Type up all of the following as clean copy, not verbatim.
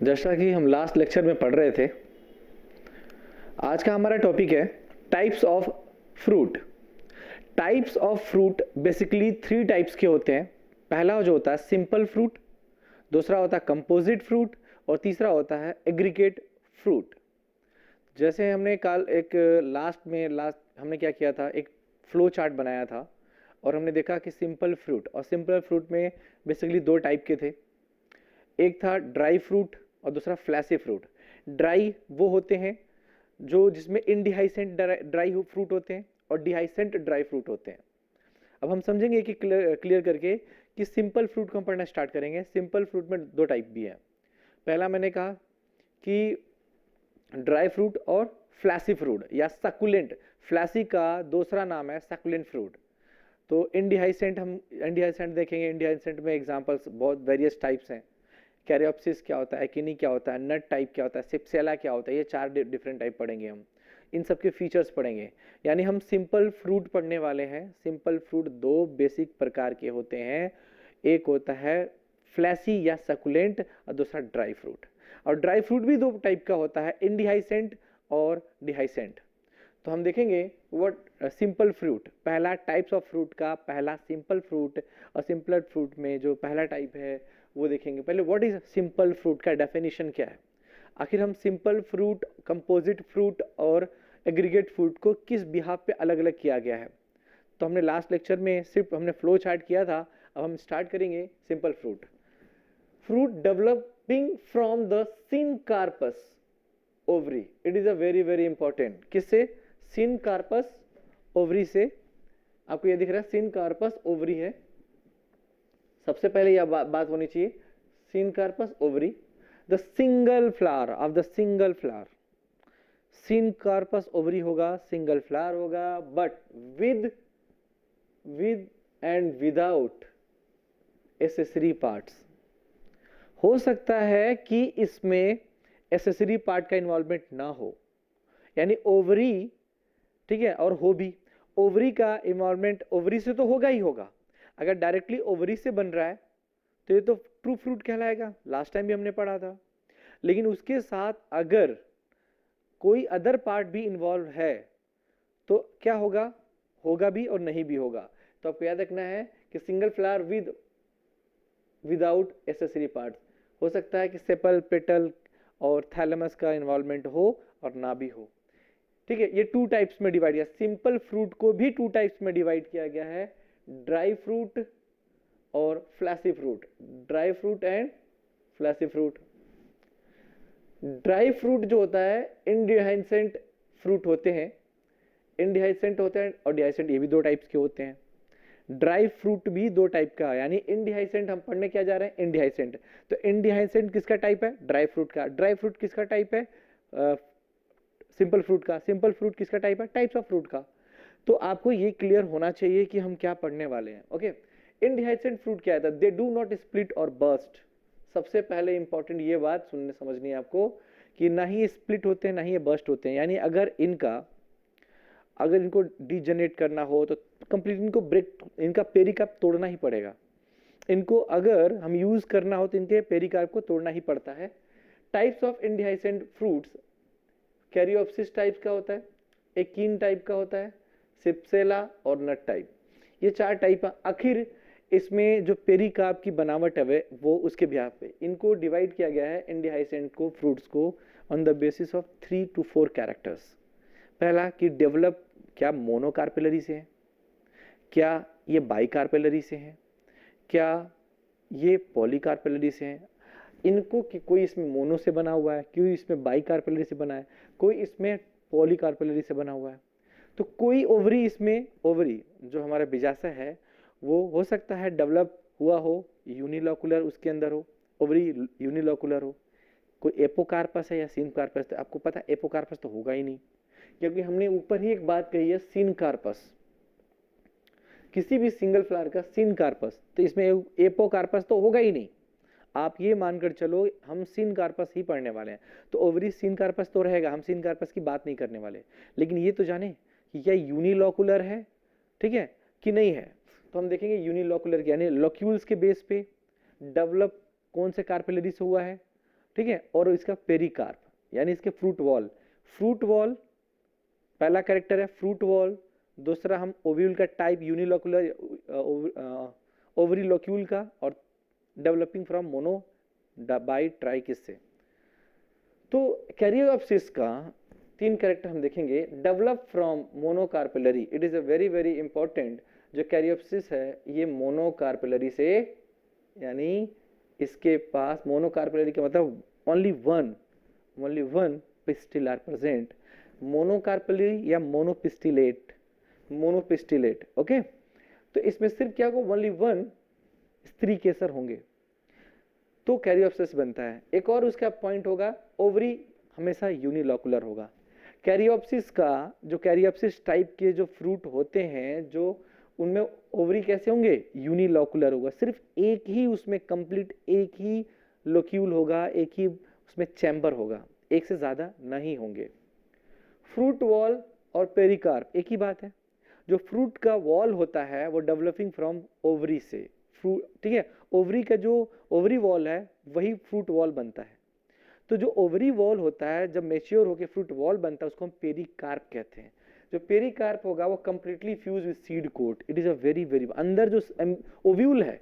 जैसा कि हम लास्ट लेक्चर में पढ़ रहे थे, आज का हमारा टॉपिक है types of fruit. Types of fruit basically 3 types के होते हैं। पहला जो होता है सिंपल फ्रूट, दूसरा होता है कंपोजिट फ्रूट और तीसरा होता है एग्रीगेट फ्रूट। जैसे हमने कल एक लास्ट हमने क्या किया था, एक फ्लो चार्ट बनाया था और हमने देखा कि सिंपल फ्रूट और सिंपल फ्रूट में बेसिकली 2 टाइप के थे। एक था ड्राई फ्रूट और दूसरा फ्लैसी फ्रूट। ड्राई वो होते हैं जो जिसमें इनडिहाइसेंट ड्राई फ्रूट होते हैं और डिहाइसेंट ड्राई फ्रूट होते हैं। अब हम समझेंगे कि क्लियर करके कि सिंपल फ्रूट को हम पढ़ना स्टार्ट करेंगे। सिंपल फ्रूट में 2 टाइप भी है। पहला मैंने कहा कि ड्राई फ्रूट और फ्लैसी फ्रूट या सकुलेंट। फ्लैसी का दूसरा नाम है सकुलेंट फ्रूट। तो इनडिहाइसेंट हम इनडिहाइसेंट देखेंगे। इनडिहाइसेंट में एग्जांपल्स बहुत वेरियस टाइप्स हैं। कैरियोप्सिस क्या होता है, किनी क्या होता है, नट टाइप क्या होता है, सिप्सेला क्या होता है, ये 4 डिफरेंट टाइप पढ़ेंगे हम। इन सब के फीचर्स पढ़ेंगे। यानी हम सिंपल फ्रूट पढ़ने वाले हैं। सिंपल फ्रूट 2 बेसिक प्रकार के होते हैं। एक होता है फ्लैसी या सकुलेंट और दूसरा ड्राई फ्रूट। और ड्राई फ्रूट भी 2 टाइप का होता है, इनडिहाइसेंट और डिहाइसेंट। तो हम देखेंगे व्हाट सिंपल फ्रूट, पहला टाइप्स ऑफ फ्रूट का पहला सिंपल फ्रूट। और सिंपल फ्रूट में जो पहला टाइप है वो देखेंगे। पहले व्हाट इज सिंपल फ्रूट का डेफिनेशन क्या है, आखिर हम सिंपल फ्रूट, कंपोजिट फ्रूट और एग्रीगेट फ्रूट को किस बिहाफ पे अलग अलग किया गया है। तो हमने लास्ट लेक्चर में सिर्फ हमने फ्लो चार्ट किया था। अब हम स्टार्ट करेंगे simple fruit. Fruit developing from the syncarpous ovary. It is a very very important. किससे? सिनकार्पस ओवरी से। आपको ये दिख रहा है सिनकार्पस ओवरी है। सबसे पहले यह बात होनी चाहिए syncarpous ovary, the single flower of the single flower. Syncarpous ovary होगा, सिंगल फ्लावर होगा, but with and without accessory parts. हो सकता है कि इसमें एसेसरी पार्ट का इन्वॉल्वमेंट ना हो, यानी ओवरी, ठीक है, और हो भी। ओवरी का इन्वॉल्वमेंट ओवरी से तो होगा ही होगा। अगर डायरेक्टली ओवरी से बन रहा है तो ये तो ट्रू फ्रूट कहलाएगा, लास्ट टाइम भी हमने पढ़ा था। लेकिन उसके साथ अगर कोई अदर पार्ट भी इन्वॉल्व है तो क्या होगा, होगा भी और नहीं भी होगा। तो आपको याद रखना है कि single flower without accessory parts. हो सकता है कि सेपल, पेटल और थैलेमस का इन्वॉल्वमेंट हो और ना भी हो। ठीक है, ये 2 टाइप्स में डिवाइड किया। सिंपल फ्रूट को भी 2 टाइप्स में डिवाइड किया गया है, ड्राई फ्रूट और fleshy fruit. Dry fruit and fleshy fruit. Dry fruit जो होता है इनडिहाइसेंट फ्रूट होते हैं। इनडिहाइसेंट होते हैं और डिहाइसेंट, ये भी 2 टाइप्स के होते हैं। ड्राई फ्रूट भी 2 टाइप का है, यानी इनडिहाइसेंट हम पढ़ने क्या जा रहे हैं, इनडिहाइसेंट। तो इनडिहाइसेंट किसका टाइप है? ड्राई फ्रूट का। ड्राई फ्रूट किसका टाइप है? सिंपल फ्रूट का। सिंपल फ्रूट किसका टाइप है? टाइप्स ऑफ फ्रूट का। तो आपको ये क्लियर होना चाहिए कि हम क्या पढ़ने वाले हैं। ओके, इनडिहाइसेंट फ्रूट क्या है? दे डू नॉट स्प्लिट और बर्स्ट। सबसे पहले इंपॉर्टेंट ये बात सुनने समझनी है आपको कि ना ही ये स्प्लिट होते हैं ना ही ये बर्स्ट होते हैं। यानी अगर इनको डिजनरेट करना हो तो कंप्लीट इनको ब्रेक, इनका पेरिकार्प तोड़ना ही पड़ेगा। इनको अगर हम यूज करना हो तो इनके पेरिकार्प को तोड़ना ही पड़ता है। Types of indehiscent fruits, caryopsis type का होता है, एकीन टाइप का होता है, सिप्सेला और नट टाइप। ये 4 टाइप। आखिर इसमें जो पेरिकार्प की बनावट है वो उसके बिहाफ पे इनको डिवाइड किया गया है, इनडिहाइसेंट को, फ्रूट्स को, on the basis of 3 to 4 characters. पहला कि डेवलप क्या मोनोकार्पेलरी से है, क्या ये बाइकार्पेलरी से है, क्या ये पॉलीकार्पेलरी से है। इनको कि कोई इसमें मोनो से बना हुआ है, कोई इसमें बाइकार्पेलरी से बना है, कोई इसमें पॉलीकार्पेलरी से बना हुआ है। तो कोई ओवरी इसमें, ओवरी जो हमारा बीजाशय है वो हो सकता है डेवलप हुआ हो, यूनिलोकुलर उसके अंदर हो, ओवरी यूनिलोकुलर हो। कोई एपोकार्पस है या सिनकार्पस, तो आपको पता है एपोकार्पस तो होगा ही नहीं, क्योंकि हमने ऊपर ही एक बात कही है सिनकार्पस, किसी भी सिंगल फ्लावर का सिनकार्पस, तो इसमें एपोकार्पस तो होगा ही नहीं। आप ये मानकर चलो हम सिनकार्पस ही पढ़ने वाले हैं। तो ओवरी सिनकार्पस तो रहेगा, हम सिनकार्पस की बात नहीं करने वाले। लेकिन ये तो जाने कि क्या यूनिलोकुलर है, ठीक है, कि नहीं है। तो हम देखेंगे यूनिलोकुलर यानी लॉक्यूल्स के बेस पे डेवलप कौन से कार्पेलरी से हुआ है, ठीक है, और इसका पेरिकार्प यानी इसके फ्रूट वॉल। फ्रूट वॉल पहला कैरेक्टर है फ्रूट वॉल, दूसरा हम ओव्यूल का टाइप यूनिलोकुलर ओवरीलोक्यूल का, और developing from mono by try किस से। तो कैरियोप्सिस का 3 कैरेक्टर हम देखेंगे। Develop from monocarpellary, it is a very very important. जो कैरियोप्सिस है ये मोनोकार्पेलरी से, यानी इसके पास मोनोकार्पेलरी का मतलब only one pistil are present. Monocarpellary या मोनोपिस्टिलेट ओके। तो इसमें सिर्फ क्या होगा, ओनली 1 स्त्री केसर होंगे तो कैरियोप्सिस बनता है। एक और उसका पॉइंट होगा, ओवरी हमेशा यूनिलोकुलर होगा। कैरियोप्सिस का जो कैरियोप्सिस टाइप के जो फ्रूट होते हैं, जो उनमें ओवरी कैसे होंगे, यूनिलोकुलर होगा। सिर्फ एक ही उसमें कंप्लीट एक ही लोक्यूल होगा, एक ही उसमें चैम्बर होगा, एक से ज्यादा नहीं होंगे। फ्रूट वॉल और पेरिकार्प एक ही बात है। जो फ्रूट का वॉल होता है वो डेवलपिंग फ्रॉम ओवरी से, फ्रूट ठीक है। ओवरी का जो ओवरी वॉल है वही फ्रूट वॉल बनता है। तो जो ओवरी वॉल होता है जब मेच्योर होकर फ्रूट वॉल बनता है उसको हम पेरिकार्प कहते हैं। जो पेरिकार्प होगा वो completely fuse with seed coat. It is a very very अंदर जो ओव्यूल है,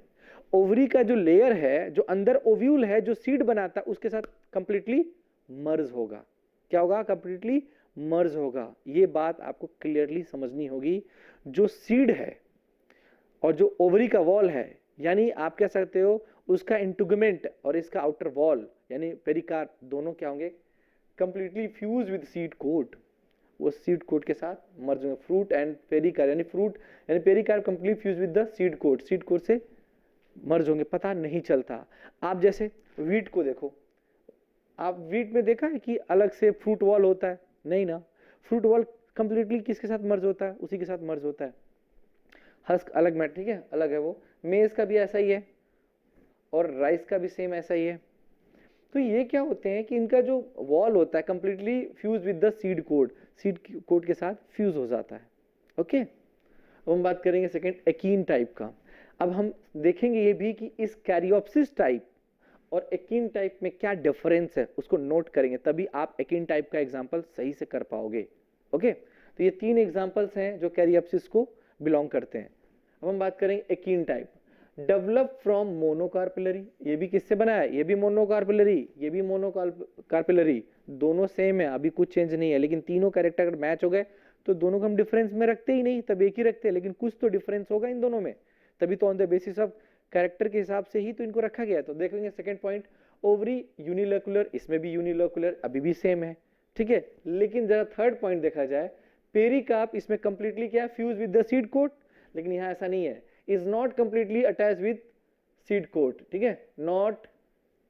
ओवरी का जो लेयर है, जो अंदर ओव्यूल है जो सीड बनाता है उसके साथ कंप्लीटली मर्ज होगा। क्या होगा, कंप्लीटली मर्ज होगा। ये बात आपको क्लियरली समझनी होगी। जो सीड है और जो ओवरी का वॉल है, यानी आप कह सकते हो उसका इंटुगमेंट और इसका आउटर वॉल यानी पेरिकार्प दोनों क्या होंगे, completely fuse with seed coat. वो सीड कोट के साथ मर्ज होंगे। फ्रूट एंड पेरिकार्प यानी फ्रूट यानी pericarp completely fuse with the seed coat से मर्ज होंगे, पता नहीं चलता। आप जैसे वीट को देखो, आप वीट में देखा है कि अलग से फ्रूट वॉल होता है, नहीं ना। फ्रूट वॉल कंप्लीटली किसके साथ मर्ज होता है, उसी के साथ मर्ज होता है। हस्क अलग में, ठीक है, अलग है वो। मेज का भी ऐसा ही है और राइस का भी सेम ऐसा ही है। तो ये क्या होते हैं कि इनका जो वॉल होता है completely fuse with the seed coat के साथ फ्यूज हो जाता है। ओके, अब हम बात करेंगे सेकेंड एकीन टाइप का। अब हम देखेंगे ये भी कि इस कैरियोप्सिस टाइप और एकीन टाइप में क्या डिफरेंस है, उसको नोट करेंगे, तभी आप एकीन टाइप का एग्जाम्पल सही से कर पाओगे। ओके, तो ये 3 एग्जाम्पल्स हैं जो कैरियोप्सिस को बिलोंग करते हैं। अब हम बात करेंगे एकीन टाइप। डेवलप फ्रॉम मोनोकार्पेलरी, ये भी किससे बना है, ये भी मोनोकार्पेलरी, ये भी मोनोकार्पेलरी, दोनों सेम है, अभी कुछ चेंज नहीं है। लेकिन तीनों कैरेक्टर अगर मैच हो गए तो दोनों को हम डिफरेंस में रखते ही नहीं, तब एक ही रखते हैं, लेकिन कुछ तो डिफरेंस होगा इन दोनों में, तभी तो on the basis of character के हिसाब से ही तो इनको रखा गया है। तो देखेंगे सेकंड पॉइंट, ओवरी यूनिलोकुलर, इसमें भी यूनिलोकुलर अभी भी सेम है, ठीक है। लेकिन जरा थर्ड पॉइंट देखा जाए, पेरिकार्प इसमें कंप्लीटली क्या है, fuse with the seed coat, लेकिन यहां ऐसा नहीं है, is not completely attach with seed coat, ठीक है, नॉट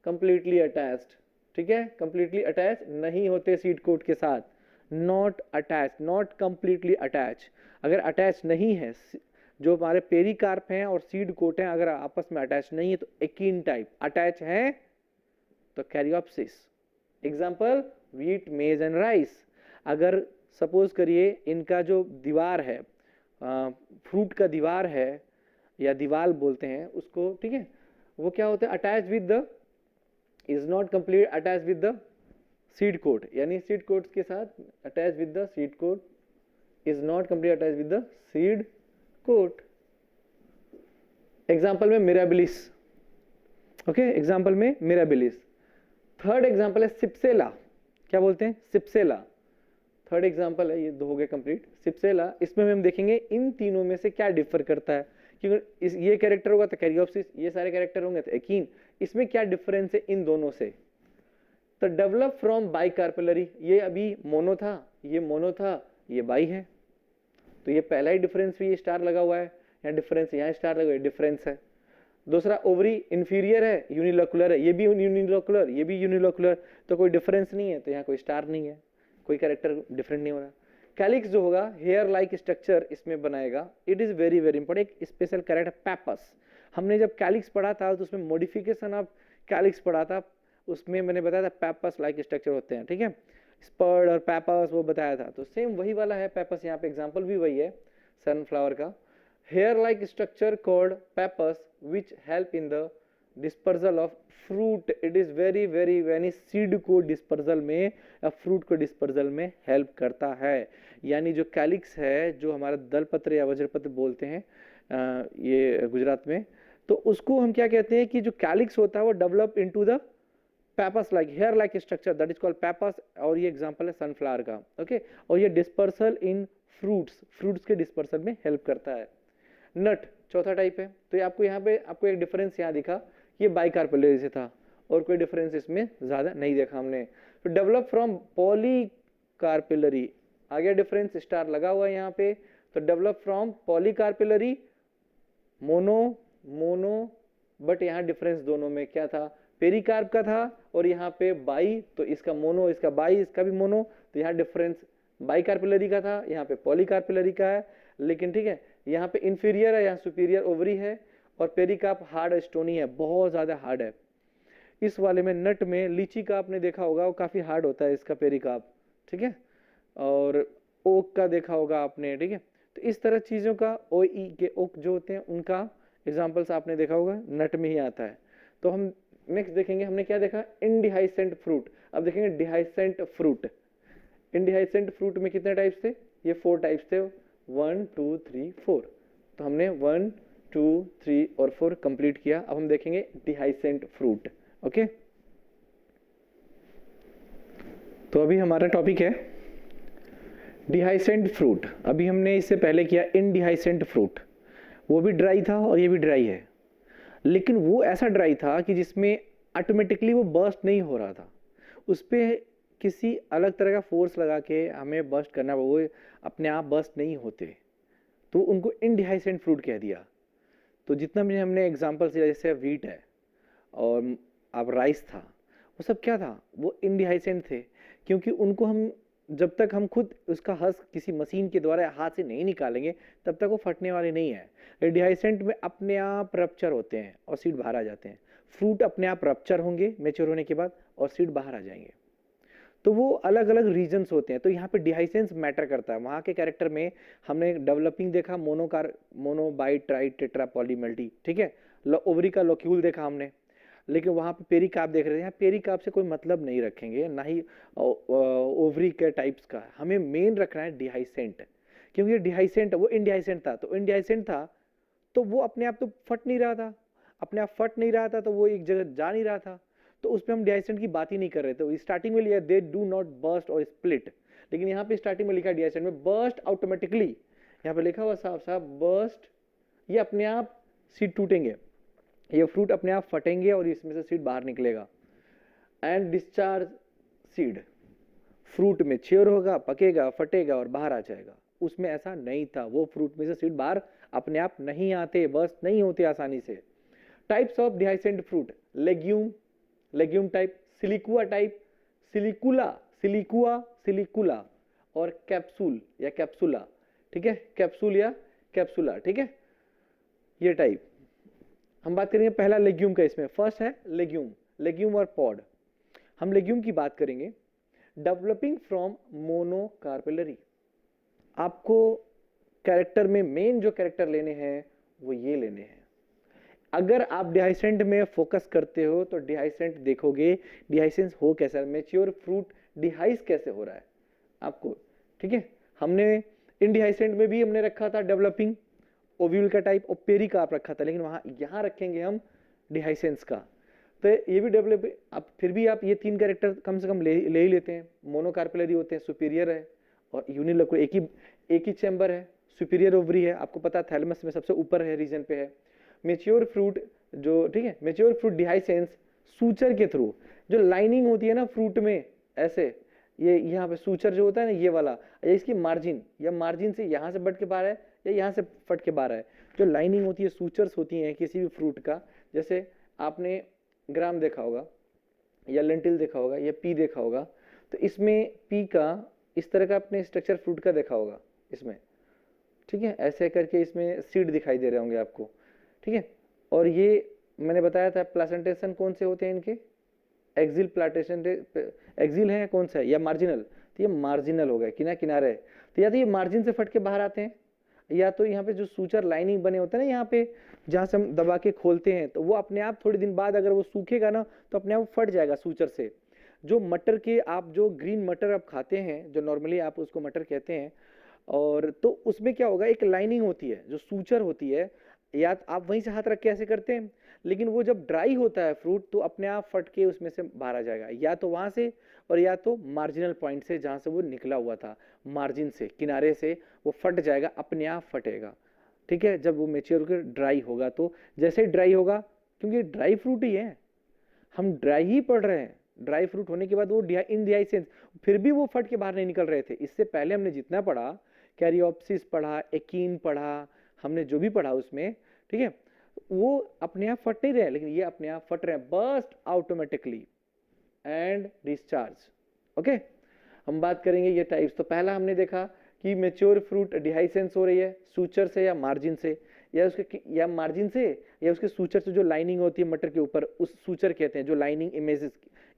कंप्लीटली अटैच्ड, ठीक है, कंप्लीटली अटैच नहीं होते सीड कोट के साथ, not attach, not completely attach. अगर अटैच नहीं है, जो हमारे पेरिकार्प हैं और सीड कोट हैं अगर आपस में अटैच नहीं है तो एकीन टाइप, अटैच है तो कैरियोप्सिस। एग्जांपल व्हीट, मेज एंड राइस। अगर सपोज करिए इनका जो दीवार है, फ्रूट का दीवार है या दीवार बोलते हैं उसको, ठीक है, वो क्या होता है, attach with the, is not complete attach with the seed coat, यानी सीड कोट के साथ attach with the seed coat, is not complete attach with the seed coat. Example में मिराबिलिस, ओके, एग्जाम्पल में मिराबिलिस। थर्ड एग्जाम्पल है cypsela, क्या बोलते हैं, सिप्सेला। Third example है, ये दो हो गए कंप्लीट, सिप्सेला। इसमें हम देखेंगे इन तीनों में से क्या डिफर करता है, क्योंकि ये कैरेक्टर होगा तो कैरियोप्सिस, ये सारे कैरेक्टर होंगे तो एकीन, इसमें क्या डिफरेंस है इन दोनों से। तो डेवलप फ्रॉम बाइकार्पेलरी, ये अभी मोनो था, ये मोनो था, ये बाई है, तो ये पहला ही डिफरेंस भी, ये स्टार लगा हुआ है, यहाँ डिफरेंस, यहाँ स्टार लगा हुआ है, डिफरेंस है। दूसरा ओवरी इंफीरियर है, यूनिलोकुलर है, ये भी यूनिलोकुलर, ये भी यूनिलोकुलर, तो कोई डिफरेंस नहीं है, तो यहाँ कोई स्टार नहीं है, कोई कैरेक्टर डिफरेंट नहीं हो रहा। कैलिक्स जो होगा हेयर लाइक स्ट्रक्चर इसमें बनाएगा, it is very very important. एक स्पेशल कैरेक्टर पैपस, हमने जब कैलिक्स पढ़ा था तो उसमें मॉडिफिकेशन ऑफ कैलिक्स पढ़ा था, उसमें मैंने बताया था पैपस लाइक स्ट्रक्चर होते हैं, ठीक है, स्पर्ड और पैपस वो बताया था, तो सेम वही वाला है पैपस, यहाँ पे एग्जाम्पल भी वही है सनफ्लावर का। Hair like structure called pappus which help in the dispersal of fruit, it is very very यानी सीड को डिस्पर्सल में या फ्रूट को डिस्पर्सल में हेल्प करता है। यानी जो कैलिक्स है, जो हमारा दलपत्र या वज्रपत्र बोलते हैं ये गुजरात में, तो उसको हम क्या कहते हैं कि जो कैलिक्स होता है वो develop into the pappus like hair like structure, that is called pappus. और ये एग्जांपल है सनफ्लावर का, ओके। और ये डिस्पर्सल इन फ्रूट्स के डिस्पर्सल में हेल्प करता है। नट चौथा टाइप है। तो ये आपको यहाँ पे आपको एक डिफरेंस यहाँ दिखा, ये बाइकार्पेलरी से था और कोई डिफरेंस इसमें ज्यादा नहीं देखा हमने। तो डेवलप फ्रॉम पॉलीकार्पेलरी, आ गया डिफरेंस, स्टार लगा हुआ है यहाँ पे। तो डेवलप फ्रॉम पॉलीकार्पेलरी मोनो, बट यहाँ डिफरेंस दोनों में क्या था, पेरिकार्प का था और यहाँ पे बाई, तो इसका मोनो, इसका बाई, इसका भी मोनो। तो यहाँ डिफरेंस बाइकार्पेलरी का था, यहाँ पे पॉलीकार्पेलरी का है। लेकिन ठीक है, यहाँ पे इंफीरियर है, यहाँ सुपीरियर ओवरी है। और पेरिकार्प हार्ड स्टोनी है, बहुत ज्यादा हार्ड है। इस वाले में नट में लीची का आपने देखा होगा, वो काफी हार्ड होता है इसका पेरिकार्प, ठीक है। और ओक का देखा होगा आपने, ठीक है। तो इस तरह चीजों का ओई के ओक जो होते हैं उनका एग्जाम्पल्स आपने देखा होगा, नट में ही आता है। तो हम नेक्स्ट देखेंगे, हमने क्या देखा, इनडिहाइसेंट फ्रूट। अब देखेंगे डिहाइसेंट फ्रूट। इनडिहाइसेंट फ्रूट में कितने टाइप्स थे, ये 4 टाइप्स थे, 1 2 3 4। तो हमने 1 2 3 और 4 कंप्लीट किया। अब हम देखेंगे डिहाइसेंट फ्रूट, ओके। तो अभी हमारा टॉपिक है डिहाइसेंट फ्रूट। अभी हमने इससे पहले किया इनडिहाइसेंट फ्रूट, वो भी ड्राई था और ये भी ड्राई है। लेकिन वो ऐसा ड्राई था कि जिसमें ऑटोमेटिकली वो बर्स्ट नहीं हो रहा था, उस पर किसी अलग तरह का फोर्स लगा के हमें बर्स्ट करना, वो अपने आप बर्स्ट नहीं होते, तो उनको इनडिहाइसेंट फ्रूट कह दिया। तो जितना भी हमने एग्जांपल से, जैसे वीट है और अब राइस था, वो सब क्या था, वो इनडिहाइसेंट थे, क्योंकि उनको हम जब तक हम खुद उसका हस्क किसी मशीन के द्वारा हाथ से नहीं निकालेंगे तब तक वो फटने वाले नहीं है। डिहाइसेंट में अपने आप रप्चर होते हैं और सीड बाहर आ जाते हैं। फ्रूट अपने आप रप्चर होंगे मेच्योर होने के बाद और सीड बाहर आ जाएंगे। तो वो अलग अलग रीजन्स होते हैं। तो यहाँ पे डिहाइसेंस मैटर करता है। वहाँ के कैरेक्टर में हमने डेवलपिंग देखा, mono by try tetra poly multi, ठीक है। ओवरी का लोक्यूल देखा हमने, लेकिन वहाँ पे पेरिकार्प देख रहे हैं। पेरिकार्प से कोई मतलब नहीं रखेंगे, ना ही ओवरी के टाइप्स का। हमें मेन रखना है डिहाइसेंट, क्योंकि ये डिहाइसेंट, वो इनडिहाइसेंट था। तो इनडिहाइसेंट था तो वो अपने आप तो फट नहीं रहा था, अपने आप फट नहीं रहा था, तो वो एक जगह जा नहीं रहा था। तो उस पर हम डिहाइसेंट की बात ही नहीं कर रहे थे। स्टार्टिंग में लिया दे डू नॉट बर्स्ट और स्प्लिट, लेकिन यहाँ पे स्टार्टिंग में लिखा डिहाइसेंट में बर्स्ट ऑटोमेटिकली, यहाँ पे लिखा हुआ साफ साफ बर्स्ट, ये अपने आप सीड टूटेंगे, ये फ्रूट अपने आप फटेंगे और इसमें से सीड बाहर निकलेगा। एंड डिस्चार्ज सीड, फ्रूट में चेयर होगा, पकेगा, फटेगा और बाहर आ जाएगा। उसमें ऐसा नहीं था, वो फ्रूट में से सीड बाहर अपने आप नहीं आते, बर्स्ट नहीं होते आसानी से। Types of dehiscent fruit, legume type, siliqua type, siliqua और कैप्सूल या कैप्सुला, ठीक है, कैप्सूल या कैप्सुला, ठीक है, ये टाइप। हम बात करेंगे पहला लेग्यूम का। इसमें फर्स्ट है लेग्यूम और पॉड। हम लेग्यूम की बात करेंगे। डेवलपिंग फ्रॉम मोनोकार्पेलरी, आपको कैरेक्टर में मेन जो कैरेक्टर लेने हैं वो ये लेने हैं। अगर आप डिहाइसेंट में फोकस करते हो तो डिहाइसेंट देखोगे, डिहाइसेंस हो कैसा, मेच्योर फ्रूट डिहाइस कैसे हो रहा है आपको, ठीक है। हमने इनडिहाइसेंट में भी हमने रखा था डेवलपिंग ओव्यूल का टाइप और पेरिकार्प रखा था, लेकिन वहां यहां रखेंगे हम डिहाइसेंस का। तो ये भी डेवलप, अब फिर भी आप ये 3 कैरेक्टर कम से कम ले ही लेते हैं। मोनोकार्पेलरी होते हैं, सुपीरियर है और यूनिलोकुलर, एक ही चैम्बर है, सुपीरियर ओवरी है, आपको पता है थैलेमस में सबसे ऊपर है, रीजन पे है। मेच्योर फ्रूट जो, ठीक है, मेच्योर फ्रूट डिहाइसेंस सूचर के थ्रू, जो लाइनिंग होती है ना फ्रूट में ऐसे, ये यहाँ पे सूचर जो होता है ना, ये वाला, या इसकी मार्जिन, या मार्जिन से यहाँ से बढ़ के बाहर है या यहाँ से फट के बाहर है, जो लाइनिंग होती है, सूचर्स होती हैं किसी भी फ्रूट का। जैसे आपने ग्राम देखा होगा या लेंटिल देखा होगा या पी देखा होगा, तो इसमें पी का इस तरह का अपने स्ट्रक्चर फ्रूट का देखा होगा इसमें, ठीक है, ऐसे करके इसमें सीड दिखाई दे रहे होंगे आपको, ठीक है। और ये मैंने बताया था प्लासेंटेशन कौन से होते हैं इनके, एक्सिल प्लांटेशन, एक्सिल है कौन सा है या मार्जिनल, तो ये मार्जिनल हो गया, किनारे है। तो या तो ये मार्जिन से फट के बाहर आते हैं, या तो यहाँ पे जो सूचर लाइनिंग बने होते हैं ना, यहाँ पे जहाँ से हम दबा के खोलते हैं, तो वो अपने आप थोड़े दिन बाद अगर वो सूखेगा ना तो अपने आप फट जाएगा सूचर से। जो मटर के आप जो ग्रीन मटर आप खाते हैं, जो नॉर्मली आप उसको मटर कहते हैं, और तो उसमें क्या होगा, एक लाइनिंग होती है जो सूचर होती है, या आप वहीं से हाथ रख के ऐसे करते हैं, लेकिन वो जब ड्राई होता है फ्रूट तो अपने आप फट के उसमें से बाहर आ जाएगा, या तो वहां से और या तो मार्जिनल पॉइंट से जहां से वो निकला हुआ था, मार्जिन से, किनारे से वो फट जाएगा, अपने आप फटेगा। ठीक है, जब वो मेच्योर होकर ड्राई होगा, तो जैसे ही ड्राई होगा, क्योंकि ड्राई फ्रूट ही है, हम ड्राई ही पढ़ रहे हैं, ड्राई फ्रूट होने के बाद वो इन डिहाइसेंस, फिर भी वो फट के बाहर नहीं निकल रहे थे। इससे पहले हमने जितना पढ़ा, कैरियोप्सिस पढ़ा, एकीन पढ़ा, हमने जो भी पढ़ा उसमें, ठीक है, वो अपने आप फट नहीं रहे, लेकिन ये अपने आप फट रहे हैं, burst automatically and discharge. Okay, हम बात करेंगे ये टाइप्स। तो पहला हमने देखा कि मेच्योर फ्रूट डिहाइसेंस हो रही है सूचर से या मार्जिन से, या उसके या मार्जिन से या उसके सूचर से, जो लाइनिंग होती है मटर के ऊपर, उस सूचर कहते हैं, जो लाइनिंग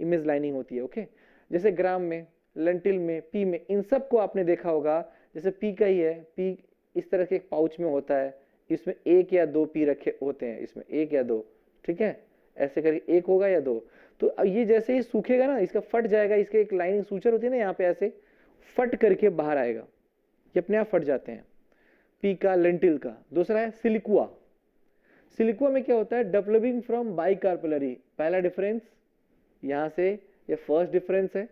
इमेज लाइनिंग होती है। ओके, जैसे ग्राम में, लेंटिल में, पी में, इन सब को आपने देखा होगा। जैसे पी का ही है, पी इस तरह के एक पाउच में होता है, इसमें 1 या 2 पी रखे होते हैं, इसमें 1 या 2, ठीक है, ऐसे करके 1 होगा या 2। तो ये जैसे ही सूखेगा ना, इसका फट जाएगा, इसके एक लाइनिंग सूचर होती है ना यहाँ पे, ऐसे फट करके बाहर आएगा, ये अपने आप फट जाते हैं, पी का, लेंटिल का। दूसरा है सिलिकुआ। सिलिकुआ में क्या होता है, डेवलपिंग फ्रॉम बाइकार्पेलरी। पहला डिफरेंस यहाँ से, ये फर्स्ट डिफरेंस है।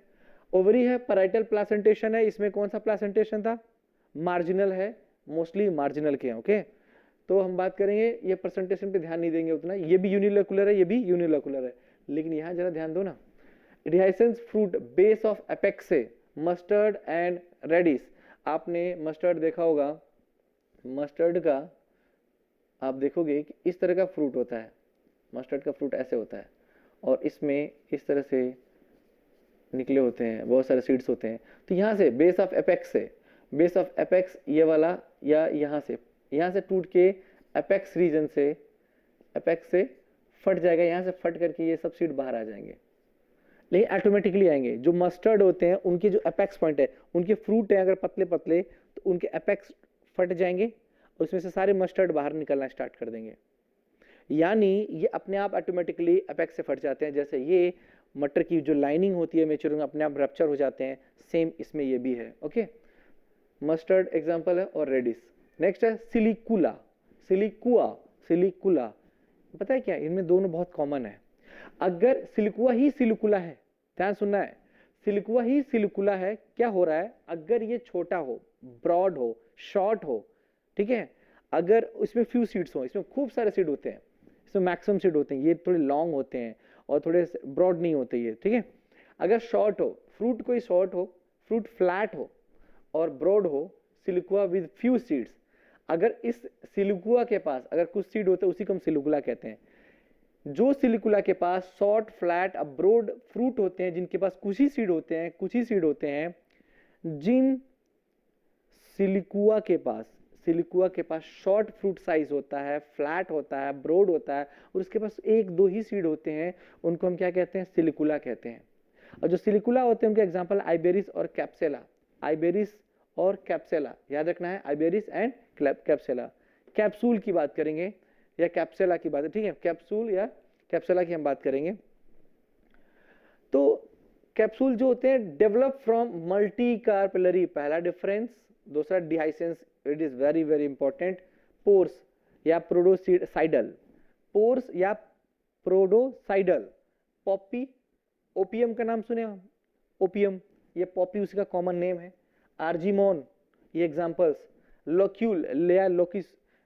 ओवरी है, पैराइटल प्लासेंटेशन है, इसमें कौन सा प्लासेंटेशन था, मार्जिनल है, मोस्टली मार्जिनल के हैं। ओके, तो हम बात करेंगे, ये प्रेजेंटेशन पे ध्यान नहीं देंगे उतना, ये भी यूनिलोकुलर है, ये भी यूनिलोकुलर है, लेकिन यहाँ जरा ध्यान दो ना। डिहाइसेंस फ्रूट बेस ऑफ एपेक्स से, मस्टर्ड एंड रेडिस। आपने मस्टर्ड देखा होगा, मस्टर्ड का आप देखोगे कि इस तरह का फ्रूट होता है, मस्टर्ड का फ्रूट ऐसे होता है, और इसमें इस तरह से निकले होते हैं, बहुत सारे सीड्स होते हैं। तो यहाँ से बेस ऑफ एपेक्स से, बेस ऑफ एपेक्स ये वाला, या यहाँ से टूट के एपेक्स रीजन से, एपेक्स से फट जाएगा, यहाँ से फट करके ये सब सीड बाहर आ जाएंगे, लेकिन ऑटोमेटिकली आएंगे। जो मस्टर्ड होते हैं उनके जो एपेक्स पॉइंट है, उनके फ्रूट है अगर पतले पतले, तो उनके एपेक्स फट जाएंगे, उसमें से सारे मस्टर्ड बाहर निकलना स्टार्ट कर देंगे, यानी ये अपने आप ऑटोमेटिकली एपेक्स से फट जाते हैं। जैसे ये मटर की जो लाइनिंग होती है मेच्योरिंग, अपने आप रप्चर हो जाते हैं, सेम इसमें ये भी है। ओके, मस्टर्ड एग्जांपल है, और रेडिस। नेक्स्ट है सिलिकुला, सिलिकुला। पता है क्या, इनमें दोनों बहुत कॉमन है। अगर सिलिकुआ ही सिलिकुला है, ध्यान सुनना है, सिलिकुआ ही सिलिकुला है, क्या हो रहा है, अगर ये छोटा हो, ब्रॉड हो, शॉर्ट हो, ठीक है, अगर इसमें फ्यू सीड्स हो, इसमें खूब सारे सीड होते हैं, इसमें मैक्सिमम सीड होते हैं, ये थोड़े लॉन्ग होते हैं और थोड़े ब्रॉड नहीं होते ये, ठीक है। अगर शॉर्ट हो, फ्रूट कोई शॉर्ट हो, फ्रूट फ्लैट हो और ब्रॉड हो, सिलिकुआ विद फ्यू सीड्स। अगर इस सिलिकुआ के पास अगर कुछ सीड होते हैं, उसी को हम सिलिकुला कहते हैं। जो सिलिकुला के पास शॉर्ट, फ्लैट, ब्रॉड फ्रूट होते हैं, जिनके पास कुछ ही सीड होते हैं, कुछ ही सीड होते हैं, जिन सिलिकुआ के पास शॉर्ट फ्रूट साइज होता है, फ्लैट होता है, ब्रॉड होता है, और उसके पास 1-2 ही सीड होते हैं, उनको हम क्या कहते हैं, सिलिकुला कहते हैं। और जो सिलिकुला होते हैं उनके एग्जांपल आइबेरिस और कैप्सेला। आइबेरिस और कैप्सेला याद रखना है, आइबेरिस एंड कैप्सेला। कैप्सूल की बात करेंगे या कैप्सेला की बात है, ठीक है, कैप्सूल या कैप्सेला की हम बात करेंगे। तो कैप्सूल जो होते हैं डेवलप फ्रॉम मल्टी कार्पेलरी, पहला डिफरेंस। दूसरा dehiscence, it is very very important. Pores या प्रोडोसाइडल, पोर्स या प्रोडोसाइडल। पॉपी, ओपियम का नाम सुने हम, ओपियम, ये पॉपी उसका कॉमन नेम है। आर्जिमोन, ये एग्जांपल्स। लोक्यूल या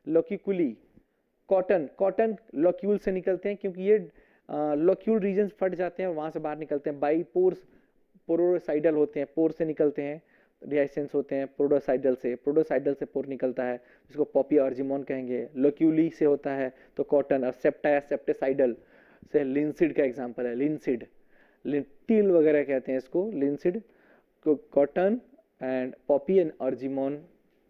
लोकिकुली, कॉटन लोक्यूल से निकलते हैं, क्योंकि ये लोक्यूल रीजन फट जाते हैं और वहां से बाहर निकलते हैं। बाई पोर्स, पोरोसाइडल होते हैं, पोर से निकलते हैं, डिहाइसेंस होते हैं प्रोडोसाइडल से पोर निकलता है, जिसको पॉपी आर्जिमोन कहेंगे। लोक्यूली से होता है तो कॉटन, और सेप्टा या सेप्टेसाइडल से लिंसिड का एग्जांपल है, लिंसिड, टिल वगैरह कहते हैं इसको, linseed, cotton and Poppy and argemone,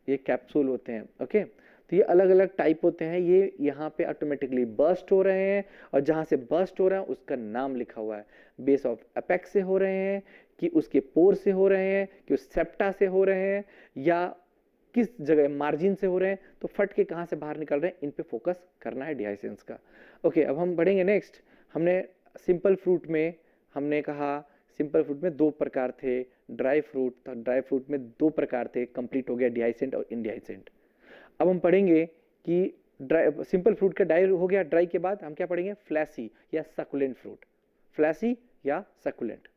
ये कैप्सूल होते हैं। ओके, तो ये अलग अलग टाइप होते हैं, ये यहाँ पे ऑटोमेटिकली बर्स्ट हो रहे हैं, और जहां से बर्स्ट हो रहा है उसका नाम लिखा हुआ है, बेस ऑफ एपेक्स से हो रहे हैं, कि उसके पोर से हो रहे हैं, कि उस सेप्टा से हो रहे हैं, या किस जगह मार्जिन से हो रहे हैं, तो फट के कहाँ से बाहर निकल रहे हैं, इन पे फोकस करना है डिहाइसेंस का। ओके, अब हम बढ़ेंगे नेक्स्ट। हमने सिंपल फ्रूट में हमने कहा सिंपल फ्रूट में दो प्रकार थे, ड्राई फ्रूट था, ड्राई फ्रूट में दो प्रकार थे, कंप्लीट हो गया डिहाइसेंट और इनडिहाइसेंट। अब हम पढ़ेंगे कि ड्राई सिंपल फ्रूट का ड्राई हो गया, ड्राई के बाद हम क्या पढ़ेंगे, फ्लैसी या सकुलेंट फ्रूट, फ्लैसी या सकुलेंट।